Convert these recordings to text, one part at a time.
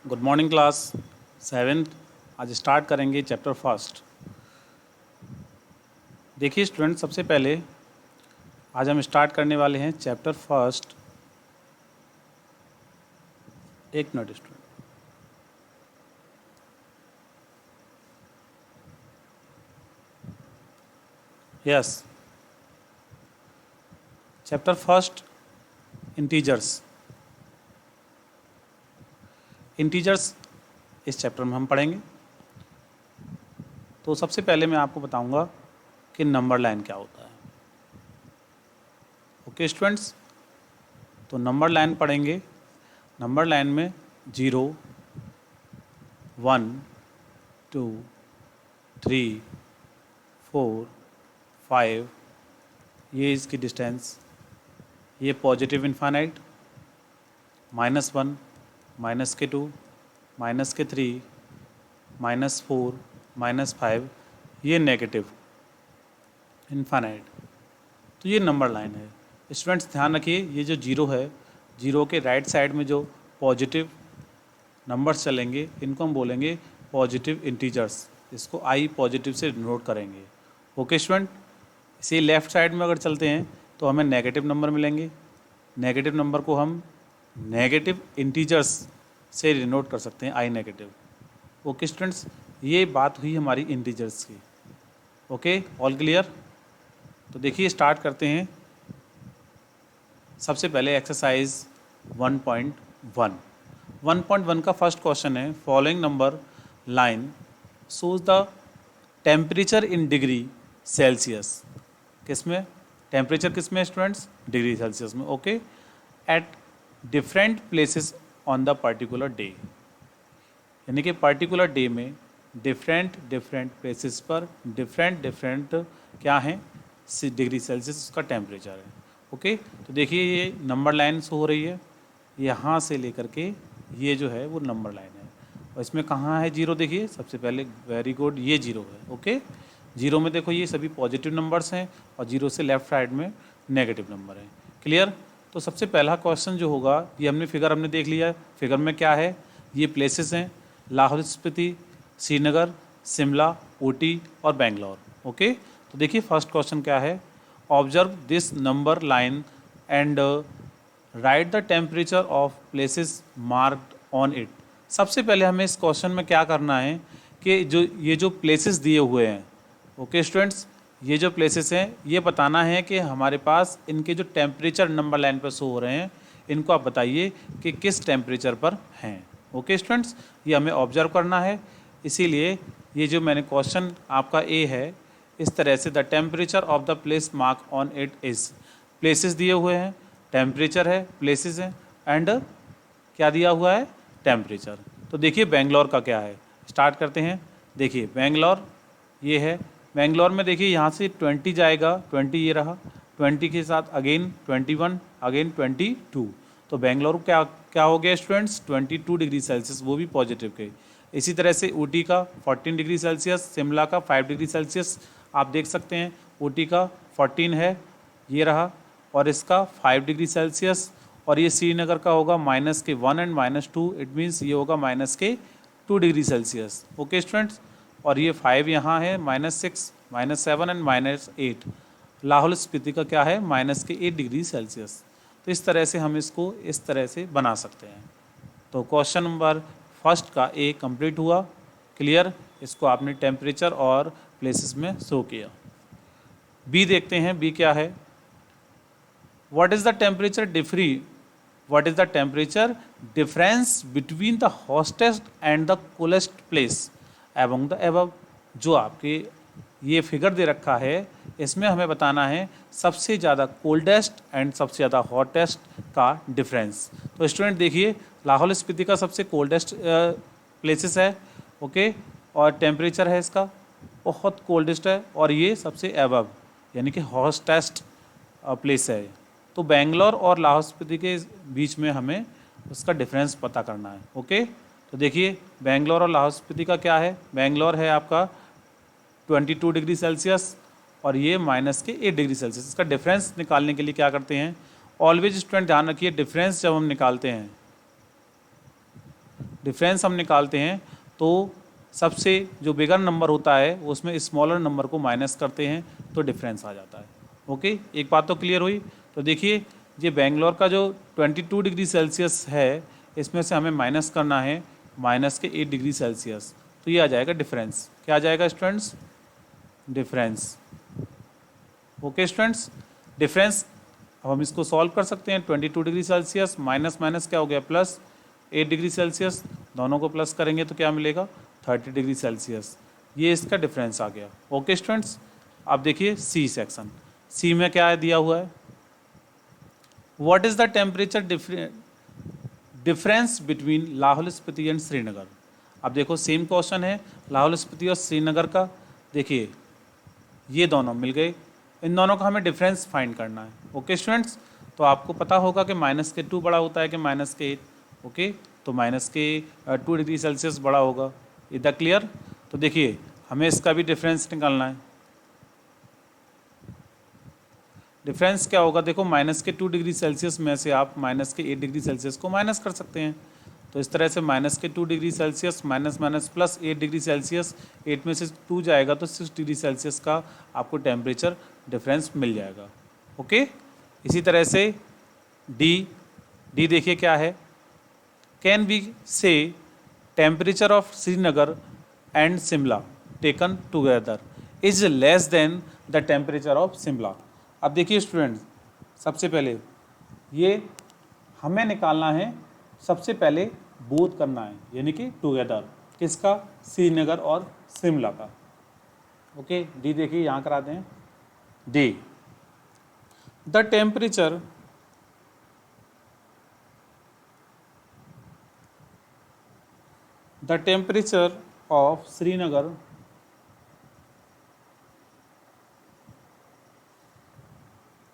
Good morning class 7th। आज start करेंगे chapter first. देखिए स्टूडेंट, सबसे पहले आज हम स्टार्ट करने वाले हैं चैप्टर फर्स्ट। एक minute student. Yes, chapter first integers. Integers इस चैप्टर में हम पढ़ेंगे। तो सबसे पहले मैं आपको बताऊंगा कि नंबर लाइन क्या होता है। ओके स्टूडेंट्स, तो नंबर लाइन पढ़ेंगे। नंबर लाइन में 0, 1, 2, 3, 4, 5, ये इसकी डिस्टेंस, ये पॉजिटिव इन्फानाइट, -1, -2, -3, -4, -5, ये नेगेटिव इन्फानाइट। तो ये नंबर लाइन है। स्टूडेंट्स ध्यान रखिए, ये जो 0 है, 0 के राइट साइड में जो पॉजिटिव नंबर्स चलेंगे इनको हम बोलेंगे पॉजिटिव इंटीजर्स। इसको आई पॉजिटिव से डिनोट करेंगे। ओके स्टूडेंट, इसी लेफ्ट साइड में अगर चलते हैं तो हमें नेगेटिव नंबर मिलेंगे। नेगेटिव नंबर को हम नेगेटिव इंटीजर्स से डिनोट कर सकते हैं, आई नेगेटिव। ओके स्टूडेंट्स, ये बात हुई हमारी इंटीजर्स की। Okay, all clear. तो देखिए स्टार्ट करते हैं। सबसे पहले एक्सरसाइज 1.1। 1.1 का फर्स्ट क्वेश्चन है, following number line shows the temperature in degree Celsius. किसमें टेम्परेचर, किसमें स्टूडेंट्स? डिग्री सेल्सियस में। Okay, at different places on the particular day, यानी कि पर्टिकुलर डे में डिफरेंट प्लेसेस पर डिफरेंट क्या है, डिग्री सेल्सियस उसका टेम्परेचर है। ओके, तो देखिए ये नंबर लाइन शो हो रही है, यहाँ से लेकर के ये जो है वो नंबर लाइन है। और इसमें कहाँ है 0? देखिए सबसे पहले, वेरी गुड, ये 0 है। ओके, 0 में देखो ये सभी पॉजिटिव नंबर्स हैं और 0 से लेफ्ट साइड में नेगेटिव नंबर है। क्लियर। तो सबसे पहला क्वेश्चन जो होगा, ये हमने फिगर देख लिया। फिगर में क्या है, ये प्लेसेस हैं, लाहौल स्पीति, श्रीनगर, शिमला, ऊटी और बेंगलोर। ओके, तो देखिए फर्स्ट क्वेश्चन क्या है, observe this number line and right the temperature of places marked on it. सबसे पहले हमें इस क्वेश्चन में क्या करना है कि ये जो प्लेसेस दिए हुए हैं, ओके स्टूडेंट्स, ये जो प्लेसेस हैं ये बताना है कि हमारे पास इनके जो टेम्परेचर नंबर लाइन पर शो हो रहे हैं, इनको आप बताइए कि किस टेम्परेचर पर हैं। ओके स्टूडेंट्स, ये हमें ऑब्जर्व करना है। इसीलिए ये जो मैंने क्वेश्चन आपका ए है, इस तरह से the temperature of the place mark on it is, places दिए हुए हैं, टेम्परेचर है, प्लेसेस हैं, एंड क्या दिया हुआ है, टेम्परेचर। तो देखिए बेंगलोर का क्या है, स्टार्ट करते हैं। देखिए बेंगलोर ये है, बेंगलोर में देखिए यहाँ से 20 जाएगा, 20 ये रहा, 20 के साथ अगेन 21, अगेन 22। तो बेंगलोर क्या क्या हो गया स्टूडेंट्स, 22 डिग्री सेल्सियस, वो भी पॉजिटिव के। इसी तरह से ऊटी का 14 डिग्री सेल्सियस, शिमला का 5 डिग्री सेल्सियस। आप देख सकते हैं ऊटी का 14 है, ये रहा, और इसका 5 डिग्री सेल्सियस। और ये श्रीनगर का होगा -1 एंड -2, इट मीन्स ये होगा -2 डिग्री सेल्सियस। ओके स्टूडेंट्स, और ये 5 यहाँ है, -6, -7 एंड -8। लाहौल स्पीति का क्या है, -8 डिग्री सेल्सियस। तो इस तरह से हम इसको इस तरह से बना सकते हैं। तो क्वेश्चन नंबर फर्स्ट का ए कंप्लीट हुआ। क्लियर, इसको आपने टेम्परेचर और प्लेसेस में शो किया। बी देखते हैं, बी क्या है, what is the temperature what is the temperature difference between the hottest and the coolest place among the above. जो आपके ये फिगर दे रखा है, इसमें हमें बताना है सबसे ज़्यादा कोल्डेस्ट एंड सबसे ज़्यादा हॉटेस्ट का डिफरेंस। तो स्टूडेंट देखिए, लाहौल स्पीति का सबसे कोल्डेस्ट प्लेसेस है, ओके, और टेम्परेचर है इसका बहुत कोल्डेस्ट है, और ये सबसे एबव यानी कि हॉटेस्ट प्लेस है। तो बेंगलोर और लाहौल स्पीति के बीच में हमें उसका डिफरेंस पता करना है। ओके, तो देखिए बेंगलोर और लाहौल स्पीति का क्या है, बेंगलोर है आपका 22 डिग्री सेल्सियस और ये -8 डिग्री सेल्सियस। इसका डिफरेंस निकालने के लिए क्या करते हैं, ऑलवेज स्टूडेंट ध्यान रखिए, डिफरेंस जब हम निकालते हैं डिफरेंस हम निकालते हैं तो सबसे जो बिगर नंबर होता है उसमें स्मॉलर नंबर को माइनस करते हैं तो डिफरेंस आ जाता है। ओके, एक बात तो क्लियर हुई। तो देखिए ये बेंगलोर का जो 22 डिग्री सेल्सियस है, इसमें से हमें माइनस करना है माइनस के 8 डिग्री सेल्सियस, तो ये आ जाएगा डिफरेंस। क्या आ जाएगा students? Difference. Okay students, difference अब हम इसको सॉल्व कर सकते हैं। 22 डिग्री सेल्सियस माइनस माइनस क्या हो गया प्लस 8 डिग्री सेल्सियस, दोनों को प्लस करेंगे तो क्या मिलेगा 30 डिग्री सेल्सियस, ये इसका डिफरेंस आ गया। ओके स्टूडेंट्स, अब देखिए सी सेक्शन, सी में क्या दिया हुआ है, what is the temperature difference between Lahaul Spiti and Srinagar. अब देखो सेम क्वेश्चन है लाहौल स्पीति और श्रीनगर का। देखिए ये दोनों मिल गए, इन दोनों का हमें डिफरेंस फाइंड करना है। ओके स्टूडेंट्स, तो आपको पता होगा कि माइनस के 2 बड़ा होता है कि माइनस के 8। ओके, तो माइनस के 2 डिग्री सेल्सियस बड़ा होगा। इधर क्लियर? तो देखिए हमें इसका भी डिफरेंस निकालना है। डिफरेंस क्या होगा, देखो माइनस के 2 डिग्री सेल्सियस में से आप माइनस के 8 डिग्री सेल्सियस को माइनस कर सकते हैं। तो इस तरह से माइनस के 2 degree Celsius minus minus plus 8 degree Celsius, 8 में से 2 जाएगा तो 6 डिग्री सेल्सियस का आपको टेम्परेचर डिफरेंस मिल जाएगा। ओके, इसी तरह से डी देखिए क्या है, कैन बी से temperature of Srinagar and Shimla taken together is less than the temperature of Shimla. अब देखिए स्टूडेंट्स, सबसे पहले ये हमें निकालना है, सबसे पहले बोथ करना है, यानी कि टुगेदर, किसका? श्रीनगर और शिमला का। ओके, डी देखिए यहाँ करा दें, D the temperature of Srinagar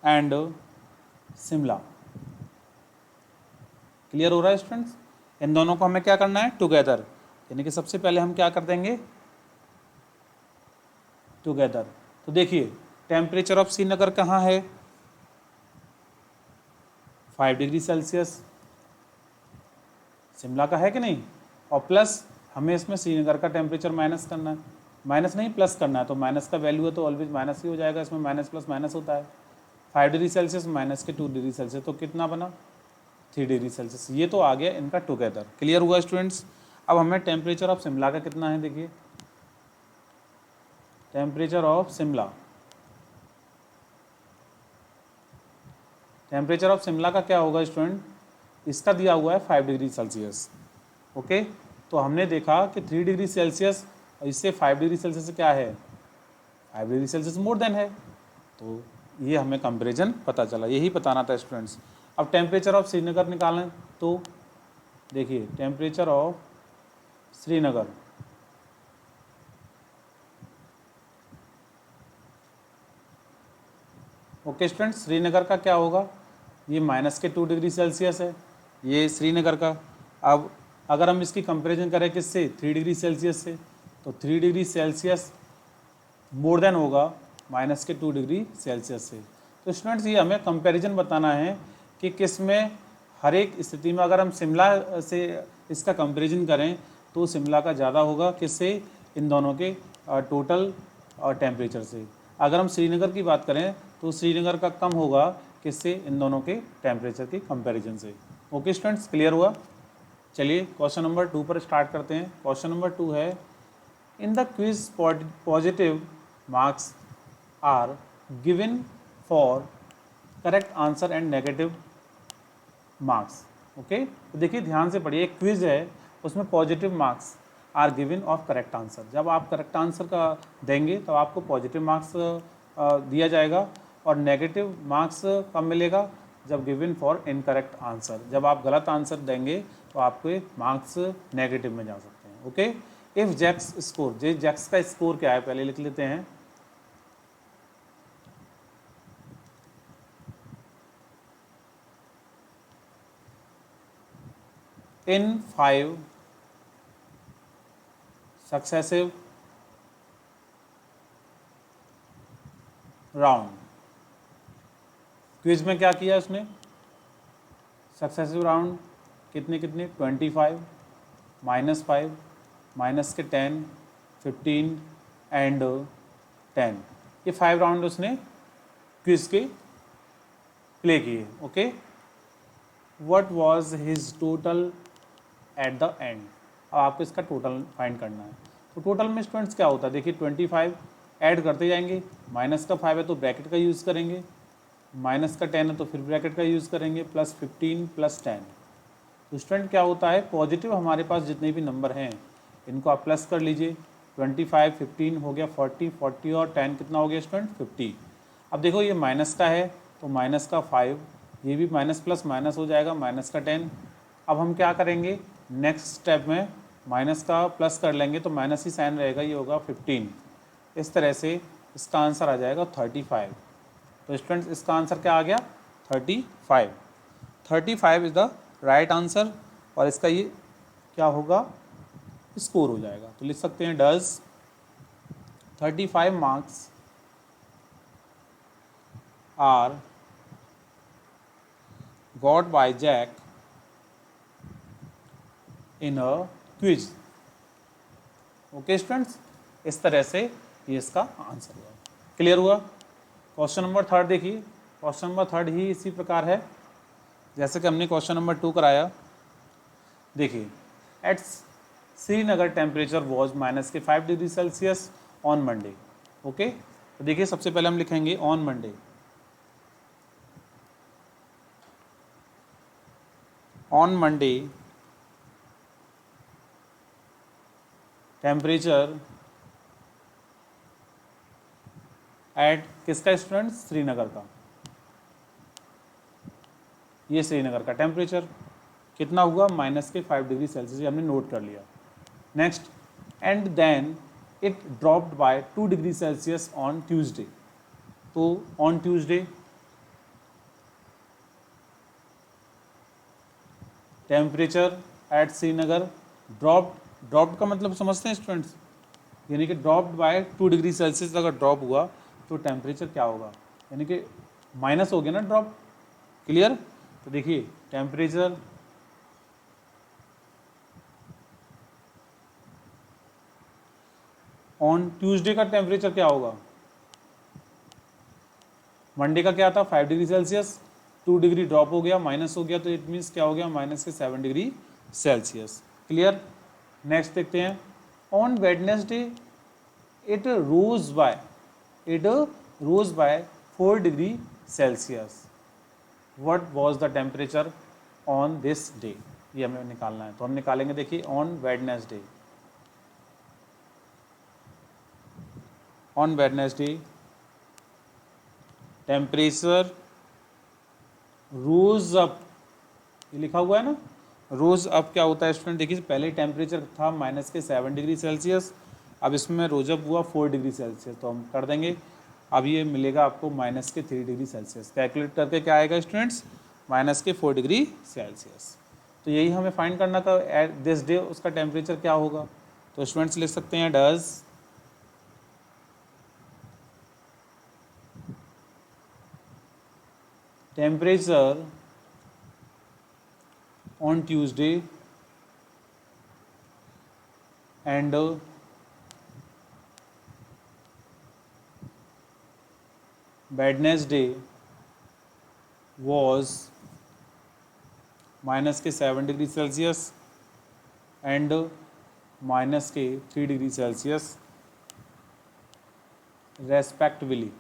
and Shimla. Clear हो रहा है स्टूडेंट्स? इन दोनों को हमें क्या करना है? टुगेदर, यानी कि सबसे पहले हम क्या कर देंगे? टुगेदर। तो देखिए टेम्परेचर ऑफ श्रीनगर कहाँ है? 5 डिग्री सेल्सियस। शिमला का है कि नहीं? और प्लस हमें इसमें श्रीनगर का टेम्परेचर माइनस करना है, माइनस नहीं प्लस करना है, तो माइनस का वैल्यू है तो ऑलवेज माइनस ही हो जाएगा, इसमें माइनस प्लस माइनस होता है। 5 डिग्री सेल्सियस माइनस के 2 डिग्री सेल्सियस, तो कितना बना? 3 डिग्री सेल्सियस। ये तो आ गया इनका टुगेदर। क्लियर हुआ स्टूडेंट्स? अब हमें टेम्परेचर ऑफ शिमला का कितना है, देखिए temperature of Shimla, temperature of Shimla का क्या होगा स्टूडेंट? इसका दिया हुआ है 5 डिग्री सेल्सियस। ओके, तो हमने देखा कि 3 डिग्री सेल्सियस और इससे 5 डिग्री सेल्सियस क्या है? 5 डिग्री सेल्सियस मोर देन है, तो ये हमें कंपेरिजन पता चला, यही बताना था स्टूडेंट्स। अब टेम्परेचर ऑफ श्रीनगर निकालें तो देखिए temperature of Srinagar, okay students, Srinagar का क्या होगा? ये माइनस के 2 डिग्री सेल्सियस है, ये श्रीनगर का। अब अगर हम इसकी कंपैरिजन करें किससे? 3 डिग्री सेल्सियस से, तो 3 डिग्री सेल्सियस मोर देन होगा माइनस के 2 डिग्री सेल्सियस से। तो स्टूडेंट्स ये हमें कंपैरिजन बताना है कि किस में, हर एक स्थिति में अगर हम शिमला से इसका कंपैरिजन करें तो शिमला का ज़्यादा होगा, किससे? इन दोनों के टोटल टेम्परेचर से। अगर हम श्रीनगर की बात करें तो श्रीनगर का कम होगा, किससे? इन दोनों के टेम्परेचर की कंपैरिजन से। ओके स्टूडेंट्स, क्लियर हुआ? चलिए क्वेश्चन नंबर 2 पर स्टार्ट करते हैं। क्वेश्चन नंबर 2 है, in the quiz positive marks are given for correct answer and negative marks. Okay, तो देखिए ध्यान से पढ़िए, एक क्विज है उसमें positive marks are given of correct answer. जब आप करेक्ट आंसर का देंगे तो आपको पॉजिटिव मार्क्स दिया जाएगा, और नेगेटिव मार्क्स कब मिलेगा? जब गिवन फॉर इनकरेक्ट आंसर, जब आप गलत आंसर देंगे तो आपके मार्क्स नेगेटिव में जा सकते हैं। Okay, if Jack's score, Jack's का स्कोर क्या है पहले लिख लेते हैं। इन 5 सक्सेसिव राउंड, क्विज में क्या किया उसने? सक्सेसिव राउंड कितने कितने? 25, -5, माइनस के 10, 15 एंड 10, ये 5 राउंड उसने क्विज के प्ले किए। Okay, what was his total at the end. अब आपको इसका टोटल फाइंड करना है। तो टोटल में स्टूडेंट्स क्या होता है, देखिए 25 ऐड करते जाएंगे, माइनस का 5 है तो ब्रैकेट का यूज़ करेंगे, माइनस का 10 है तो फिर ब्रैकेट का यूज़ करेंगे, प्लस 15 प्लस 10। तो स्टूडेंट क्या होता है, पॉजिटिव हमारे पास जितने भी नंबर हैं इनको आप प्लस कर लीजिए। 25, 15 हो गया 40, 40 और 10 कितना हो गया स्टूडेंट 50। अब देखो ये माइनस का है तो माइनस का 5, ये भी माइनस प्लस माइनस हो जाएगा, माइनस का 10। अब हम क्या करेंगे, नेक्स्ट स्टेप में माइनस का प्लस कर लेंगे तो माइनस ही साइन रहेगा, ये होगा 15। इस तरह से इसका आंसर आ जाएगा 35। तो स्टूडेंट्स इसका आंसर क्या आ गया 35। 35 इज़ द राइट आंसर और इसका ये क्या होगा, स्कोर हो जाएगा। तो लिख सकते हैं does 35 marks are got by Jack in a quiz. Okay students, इस तरह से ये इसका आंसर हुआ। क्लियर हुआ। क्वेश्चन नंबर 3 देखिए, क्वेश्चन नंबर 3 ही इसी प्रकार है जैसे कि हमने क्वेश्चन नंबर 2 कराया। देखिए, at Srinagar temperature was -5 degree Celsius on Monday. Okay, तो देखिए सबसे पहले हम लिखेंगे on Monday. On Monday temperature at किसका स्टूडेंट्स, श्रीनगर का। ये श्रीनगर का टेम्परेचर कितना हुआ -5 डिग्री सेल्सियस, हमने नोट कर लिया। Next, and then it dropped by 2 degree Celsius on Tuesday. तो on Tuesday temperature at Srinagar dropped का मतलब समझते हैं स्टूडेंट्स, यानी कि ड्रॉप्ड बाय 2 डिग्री सेल्सियस अगर ड्रॉप हुआ तो टेम्परेचर क्या होगा, यानी कि माइनस हो गया ना ड्रॉप। क्लियर। तो देखिए टेम्परेचर ऑन ट्यूसडे का टेम्परेचर क्या होगा, मंडे का क्या था 5 डिग्री सेल्सियस, 2 डिग्री ड्रॉप हो गया, माइनस हो गया, तो इट मीन्स क्या हो गया -7 डिग्री सेल्सियस। क्लियर। नेक्स्ट देखते हैं, on Wednesday it rose by 4 degree Celsius. What was the temperature on this day, ये हमें निकालना है। तो हम निकालेंगे, देखिए on Wednesday, on Wednesday temperature rose up, ये लिखा हुआ है ना, रोज अप क्या होता है स्टूडेंट, देखिए पहले टेम्परेचर था -7 डिग्री सेल्सियस, अब इसमें रोज अप हुआ 4 डिग्री सेल्सियस, तो हम कर देंगे। अब ये मिलेगा आपको -3 डिग्री सेल्सियस। कैलकुलेट करके क्या आएगा स्टूडेंट्स, -4 डिग्री सेल्सियस। तो यही हमें फाइंड करना था एट दिस डे उसका टेम्परेचर क्या होगा। तो स्टूडेंट्स लिख सकते हैं does temperature on Tuesday and Wednesday was -7 degree Celsius and -3 degree Celsius respectively.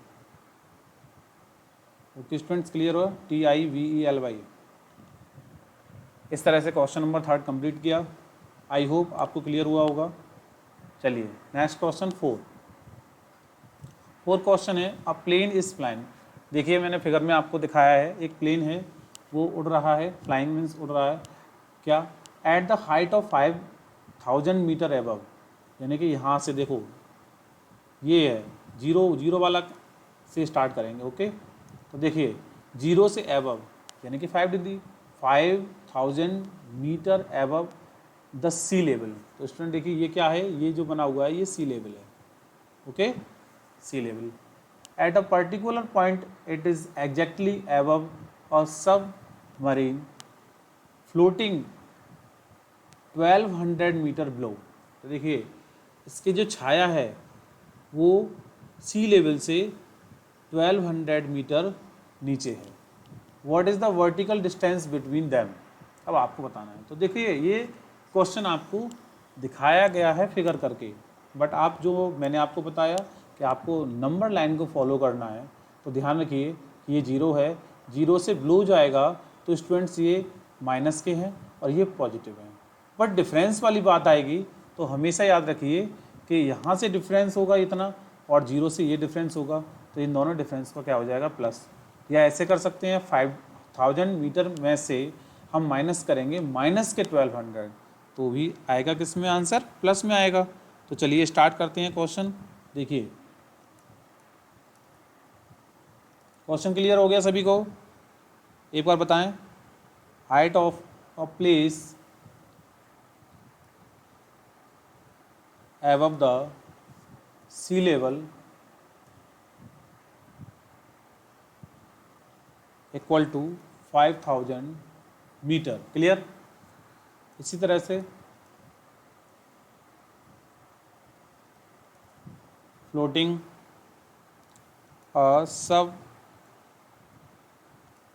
Okay students, clear हो, TIVELY। इस तरह से क्वेश्चन नंबर 3 कंप्लीट किया। आई होप आपको क्लियर हुआ होगा। चलिए नेक्स्ट क्वेश्चन 4 क्वेश्चन है, अ प्लेन इज फ्लाइंग। देखिए मैंने फिगर में आपको दिखाया है, एक प्लेन है वो उड़ रहा है, फ्लाइंग मीन्स उड़ रहा है क्या, at the height of 5000 metre above, यानी कि यहाँ से देखो ये है जीरो वाला से स्टार्ट करेंगे। ओके, तो देखिए 0 से एबव यानी कि 5 degree, 5000 metre above the sea level. तो स्टूडेंट देखिए ये क्या है, ये जो बना हुआ है ये सी लेवल है। Okay, sea level at a particular point it is exactly above a submarine floating 1200 metre below. तो देखिए इसकी जो छाया है वो सी लेवल से 1200 मीटर नीचे है। What is the vertical distance between them, अब आपको बताना है। तो देखिए ये क्वेश्चन आपको दिखाया गया है फिगर करके, बट आप जो मैंने आपको बताया कि आपको नंबर लाइन को फॉलो करना है, तो ध्यान रखिए कि ये जीरो है, जीरो से ब्लू जाएगा तो स्टूडेंट्स ये माइनस के हैं और ये पॉजिटिव हैं। बट डिफरेंस वाली बात आएगी तो हमेशा याद रखिए कि यहाँ से डिफरेंस होगा इतना और जीरो से ये डिफरेंस होगा, तो इन दोनों डिफरेंस का क्या हो जाएगा प्लस। या ऐसे कर सकते हैं 5000 मीटर में से हम माइनस करेंगे माइनस के 1200, तो भी आएगा किस में आंसर, प्लस में आएगा। तो चलिए स्टार्ट करते हैं क्वेश्चन। देखिए क्वेश्चन क्लियर हो गया सभी को, एक बार बताएं। Height of a place above the sea level equal to 5000 metre. Clear. इसी तरह से फ्लोटिंग अ सब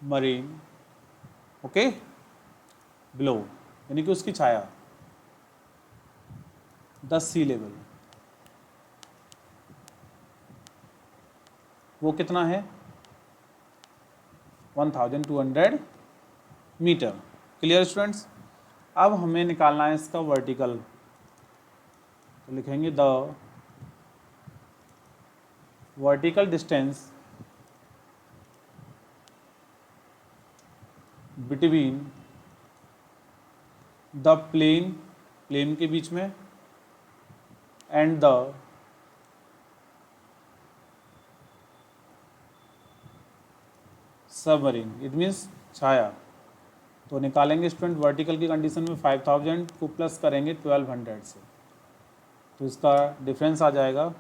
मरीन ओके बिलो, यानी कि उसकी छाया 10 सी लेवल, वो कितना है 1200 मीटर। Clear students. अब हमें निकालना है इसका वर्टिकल, तो लिखेंगे the vertical distance between the plane, plane के बीच में, and the submarine, it means छाया। तो निकालेंगे स्टूडेंट वर्टिकल की कंडीशन में 5000 को प्लस करेंगे 1200 से, तो इसका डिफरेंस आ जाएगा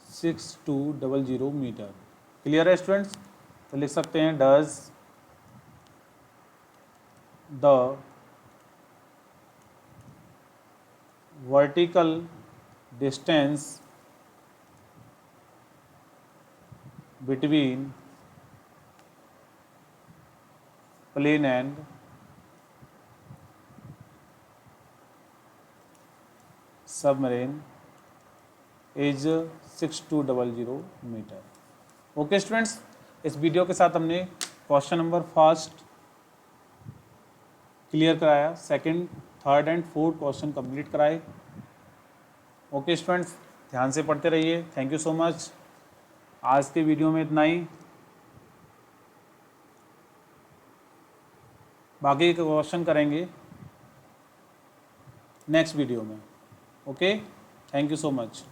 6200 मीटर। क्लियर है स्टूडेंट्स। तो लिख सकते हैं does the vertical distance between plane and submarine is 6200 metre. Okay students, इस वीडियो के साथ हमने क्वेश्चन नंबर फर्स्ट क्लियर कराया, second, third and fourth question complete कराए। ओके स्टूडेंट्स, ध्यान से पढ़ते रहिए। Thank you so much. आज के वीडियो में इतना ही, बाकी के क्वेश्चन करेंगे नेक्स्ट वीडियो में। Okay, thank you so much.